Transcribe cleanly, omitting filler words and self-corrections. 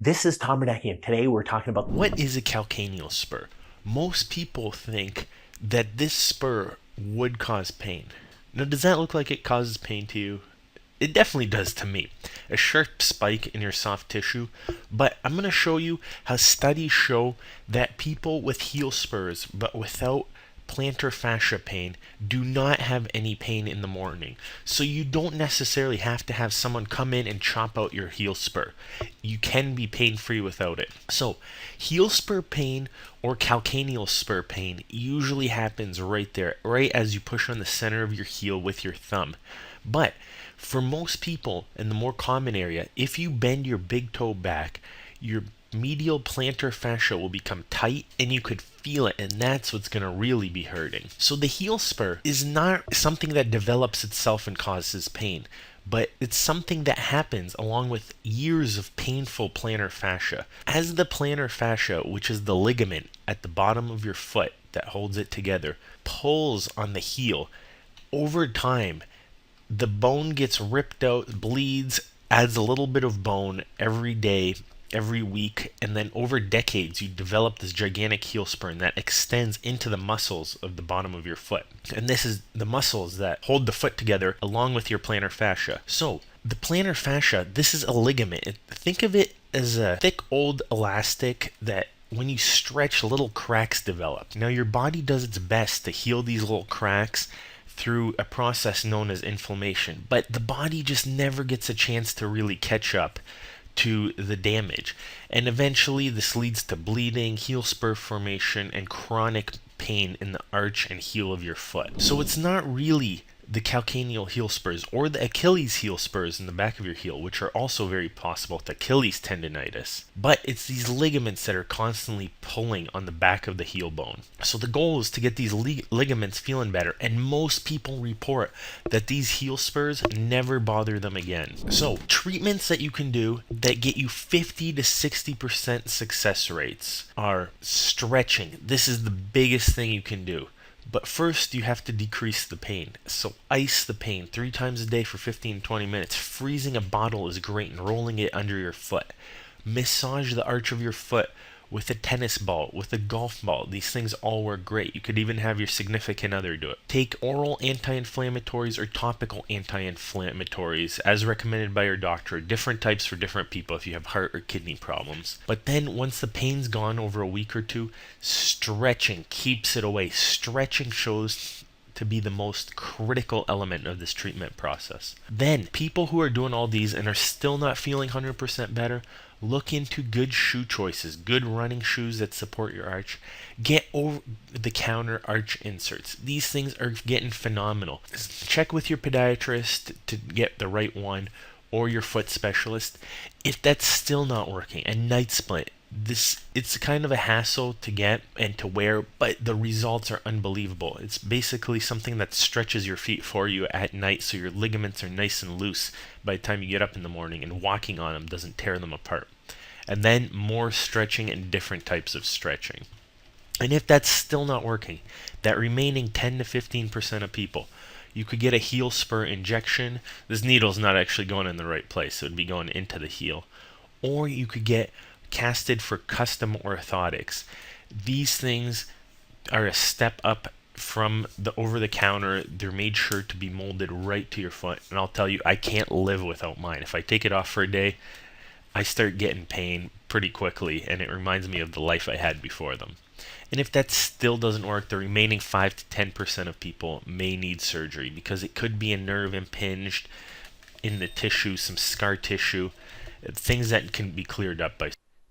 This is Tom Biernacki, and today we're talking about What is a calcaneal spur? Most people think that this spur would cause pain. Now, does that look like it causes pain to you? It definitely does to me. A sharp spike in your soft tissue, but I'm going to show you how studies show that people with heel spurs but without plantar fascia pain do not have any pain in the morning. So you don't necessarily have to have someone come in and chop out your heel spur. You can be pain free without it. So, heel spur pain or calcaneal spur pain usually happens right there, right as you push on the center of your heel with your thumb. But for most people, in the more common area, if you bend your big toe back, your medial plantar fascia will become tight and you could feel it, and that's what's going to really be hurting. So the heel spur is not something that develops itself and causes pain, but it's something that happens along with years of painful plantar fascia. As the plantar fascia, which is the ligament at the bottom of your foot that holds it together, pulls on the heel, over time the bone gets ripped out, bleeds, adds a little bit of bone every day, every week, and then over decades you develop this gigantic heel spur that extends into the muscles of the bottom of your foot. And this is the muscles that hold the foot together along with your plantar fascia. So, the plantar fascia, this is a ligament. Think of it as a thick old elastic that when you stretch, little cracks develop. Now, your body does its best to heal these little cracks through a process known as inflammation, but the body just never gets a chance to really catch up to the damage. And eventually, this leads to bleeding, heel spur formation, and chronic pain in the arch and heel of your foot. So it's not really the calcaneal heel spurs or the Achilles heel spurs in the back of your heel, which are also very possible with Achilles tendonitis. But it's these ligaments that are constantly pulling on the back of the heel bone. So the goal is to get these ligaments feeling better, and most people report that these heel spurs never bother them again. So treatments that you can do that get you 50 to 60% success rates are stretching. This is the biggest thing you can do. But first, you have to decrease the pain. So ice the pain 3 times a day for 15 to 20 minutes. Freezing a bottle is great and rolling it under your foot. Massage the arch of your foot with a tennis ball, with a golf ball. These things all work great. You could even have your significant other do it. Take oral anti-inflammatories or topical anti-inflammatories as recommended by your doctor. Different types for different people if you have heart or kidney problems. But then once the pain's gone over a week or two, stretching keeps it away. Stretching shows to be the most critical element of this treatment process. Then, people who are doing all these and are still not feeling 100% better, look into good shoe choices, good running shoes that support your arch. Get over the counter arch inserts. These things are getting phenomenal. Check with your podiatrist to get the right one or your foot specialist. If that's still not working, a night splint, it's kind of a hassle to get and to wear, but the results are unbelievable. It's basically something that stretches your feet for you at night so your ligaments are nice and loose by the time you get up in the morning, and walking on them doesn't tear them apart. And then more stretching and different types of stretching. And if that's still not working, that remaining 10 to 15% of people, you could get a heel spur injection. This needle's not actually going in the right place, so it would be going into the heel. Or you could get casted for custom orthotics. These things are a step up from the over the counter. They're made sure to be molded right to your foot, and I'll tell you, I can't live without mine. If I take it off for a day, I start getting pain pretty quickly, and it reminds me of the life I had before them. And if that still doesn't work, the remaining 5 to 10% of people may need surgery because it could be a nerve impinged in the tissue, some scar tissue, things that can be cleared up by